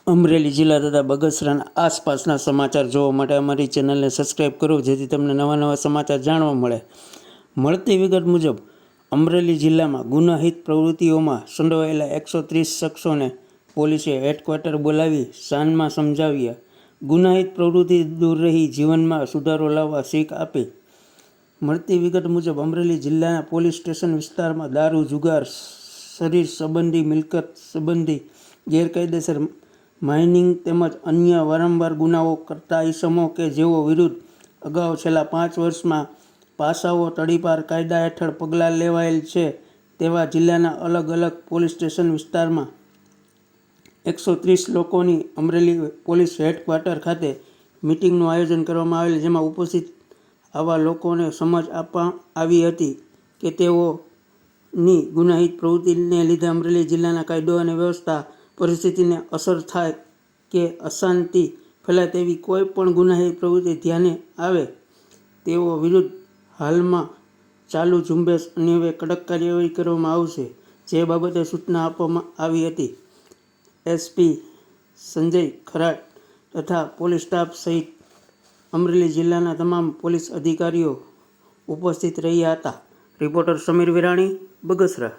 અમરેલી જિલ્લા તથા બગસરાના આસપાસના સમાચાર જોવા માટે અમારી ચેનલને સબસ્ક્રાઈબ કરો, જેથી તમને નવા નવા સમાચાર જાણવા મળે. મળતી વિગત મુજબ અમરેલી જિલ્લામાં ગુનાહિત પ્રવૃત્તિઓમાં સંડોવાયેલા 130 શખ્સોને પોલીસે હેડક્વાર્ટર બોલાવી શાનમાં સમજાવ્યા. ગુનાહિત પ્રવૃત્તિથી દૂર રહી જીવનમાં સુધારો લાવવા શીખ આપી. મળતી વિગત મુજબ અમરેલી જિલ્લાના પોલીસ સ્ટેશન વિસ્તારમાં દારૂ, જુગાર, શરીર સંબંધી, મિલકત સંબંધી ગેરકાયદેસર માઇનિંગ તેમજ અન્ય વારંવાર ગુનાઓ કરતા ઇસમો કે જેઓ વિરુદ્ધ અગાઉ છેલ્લા 5 વર્ષમાં પાસાઓ તડીપાર કાયદા હેઠળ પગલાં લેવાયેલ છે તેવા જિલ્લાના અલગ અલગ પોલીસ સ્ટેશન વિસ્તારમાં 130 લોકોની અમરેલી પોલીસ હેડક્વાર્ટર ખાતે મિટિંગનું આયોજન કરવામાં આવેલ, જેમાં ઉપસ્થિત આવા લોકોને સમજ આપવા આવી હતી કે તેઓની ગુનાહિત પ્રવૃત્તિને લીધે અમરેલી જિલ્લાના કાયદો અને વ્યવસ્થા પરિસ્થિતિને અસર થાય કે અશાંતિ ફેલાય તેવી કોઈ પણ ગુનાહિત પ્રવૃત્તિ ધ્યાને આવે તેઓ વિરુદ્ધ હાલમાં ચાલુ ઝુંબેશ અન્વયે કડક કાર્યવાહી કરવામાં આવશે, જે બાબતે સૂચના આપવામાં આવી હતી. એસપી સંજય ખરાટ તથા પોલીસ સ્ટાફ સહિત અમરેલી જિલ્લાના તમામ પોલીસ અધિકારીઓ ઉપસ્થિત રહ્યા હતા. રિપોર્ટર સમીર વિરાણી, બગસરા.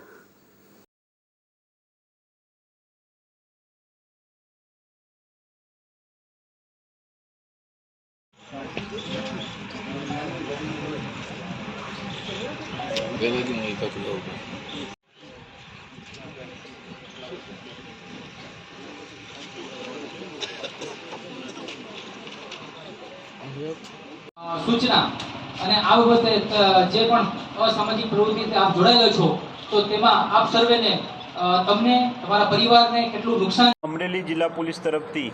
સૂચના અને આ બાબતે જે પણ અસામાજિક પ્રવૃત્તિથી આપ જોડાયેલા છો તો તેમાં આપ સર્વેને તમને તમારા પરિવારને કેટલું નુકસાન. અમરેલી જિલ્લા પોલીસ તરફથી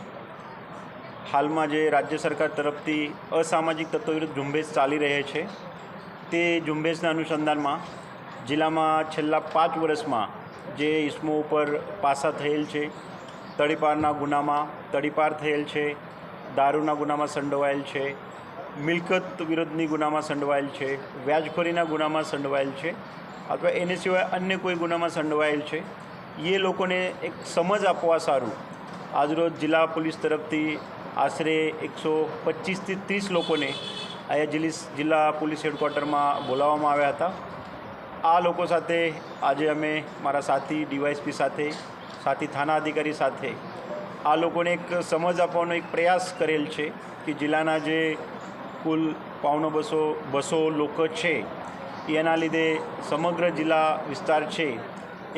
હાલમાં જે રાજ્ય સરકાર તરફથી અસામાજિક તત્વો વિરુદ્ધ ઝુંબેશ ચાલી રહી છે, તે ઝુંબેશના અનુસંધાનમાં જિલ્લામાં છેલ્લા 5 વર્ષમાં જે ઇસમો ઉપર પાસા થયેલ છે, તડીપારના ગુનામાં તડીપાર થયેલ છે, દારૂના ગુનામાં સંડોવાયેલ છે, મિલકત વિરુદ્ધની ગુનામાં સંડોવાયેલ છે, વ્યાજખોરીના ગુનામાં સંડોવાયેલ છે અથવા એને સિવાય અન્ય કોઈ ગુનામાં સંડોવાયેલ છે, એ લોકોને એક સમજ આપવા સારું આજરોજ જિલ્લા પોલીસ તરફથી આશરે 125થી 30 લોકોને અહીંયા જિલ્લા પોલીસ હેડક્વાર્ટરમાં બોલાવવામાં આવ્યા હતા. આ લોકો સાથે આજે અમે મારા સાથી ડીવાયએસપી સાથી થાના અધિકારી સાથે આ લોકોને એક સમજ આપવાનો એક પ્રયાસ કરેલ છે કે જિલ્લાના જે કુલ 200 લોકો છે એના લીધે સમગ્ર જિલ્લા વિસ્તાર છે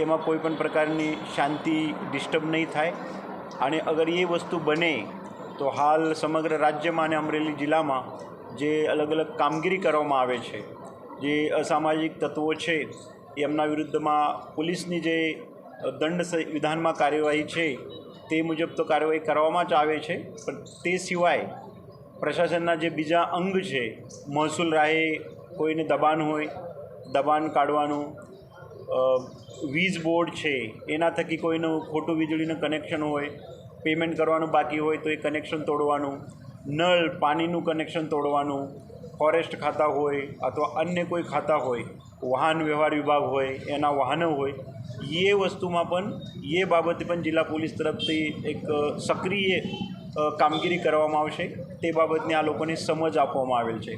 એમાં કોઈ પણ પ્રકારની શાંતિ ડિસ્ટર્બ નહીં થાય, અને અગર એ વસ્તુ બને તો હાલ સમગ્ર રાજ્યમાં અને અમરેલી જિલ્લામાં જે અલગ અલગ કામગીરી કરવામાં આવે છે, જે અસામાજિક તત્વો છે એમના વિરુદ્ધમાં પોલીસની જે દંડ વિધાનમાં કાર્યવાહી છે તે મુજબ તો કાર્યવાહી કરવામાં જ આવે છે, પણ તે સિવાય પ્રશાસનના જે બીજા અંગ છે, મહેસૂલ રાહે કોઈને દબાણ હોય દબાણ કાઢવાનું, વીજ બોર્ડ છે એના થકી કોઈનું ખોટું વીજળીનું કનેક્શન હોય, પેમેન્ટ કરવાનું બાકી હોય તો એ કનેક્શન તોડવાનું, નળ પાણીનું કનેક્શન તોડવાનું, ફોરેસ્ટ ખાતા હોય અથવા અન્ય કોઈ ખાતા હોય, વાહન વ્યવહાર વિભાગ હોય એના વાહનો હોય, એ વસ્તુમાં પણ એ બાબતે પણ જિલ્લા પોલીસ તરફથી એક સક્રિય કામગીરી કરવામાં આવશે. તે બાબતની આ લોકોને સમજ આપવામાં આવેલ છે.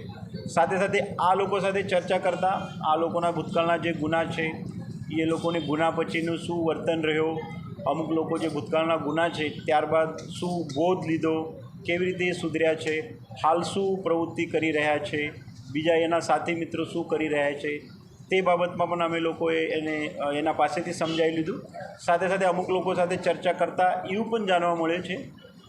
સાથે સાથે આ લોકો સાથે ચર્ચા કરતાં આ લોકોના ભૂતકાળના જે ગુના છે એ લોકોને ગુના પછીનું શું વર્તન રહ્યો, અમુક લોકો જે ભૂતકાળના ગુના છે ત્યારબાદ શું બોધ લીધો, કેવી રીતે સુધર્યા છે, હાલ શું પ્રવૃત્તિ કરી રહ્યા છે, બીજા એના સાથી મિત્રો શું કરી રહ્યા છે, તે બાબતમાં પણ અમે લોકોએ એના પાસેથી સમજાવી લીધું. સાથે સાથે અમુક લોકો સાથે ચર્ચા કરતાં એવું પણ જાણવા મળે છે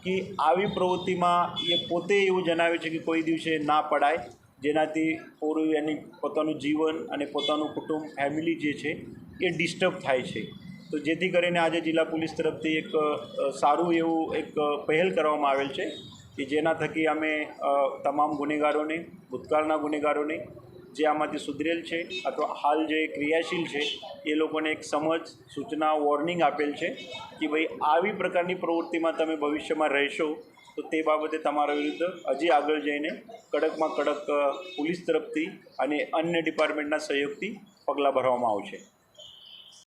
કે આવી પ્રવૃત્તિમાં એ પોતે એવું જણાવે છે કે કોઈ દિવસે ના પડાય, જેનાથી પૂરું એની પોતાનું જીવન અને પોતાનું કુટુંબ ફેમિલી જે છે એ ડિસ્ટર્બ થાય છે. તો જેથી કરીને આજે જિલ્લા પોલીસ તરફથી એક સારું એવું એક પહેલ કરવામાં આવેલ છે કે જેના થકી અમે તમામ ગુનેગારોને, ભૂતકાળના ગુનેગારોને જે આમાંથી સુધરેલ છે અથવા હાલ જે ક્રિયાશીલ છે એ લોકોને એક સમજ, સૂચના, વોર્નિંગ આપેલ છે કે ભાઈ આવી પ્રકારની પ્રવૃત્તિમાં તમે ભવિષ્યમાં રહેશો તો તે બાબતે તમારા વિરુદ્ધ હજી આગળ જઈને કડકમાં કડક પોલીસ તરફથી અને અન્ય ડિપાર્ટમેન્ટના સહયોગથી પગલાં ભરવામાં આવશે.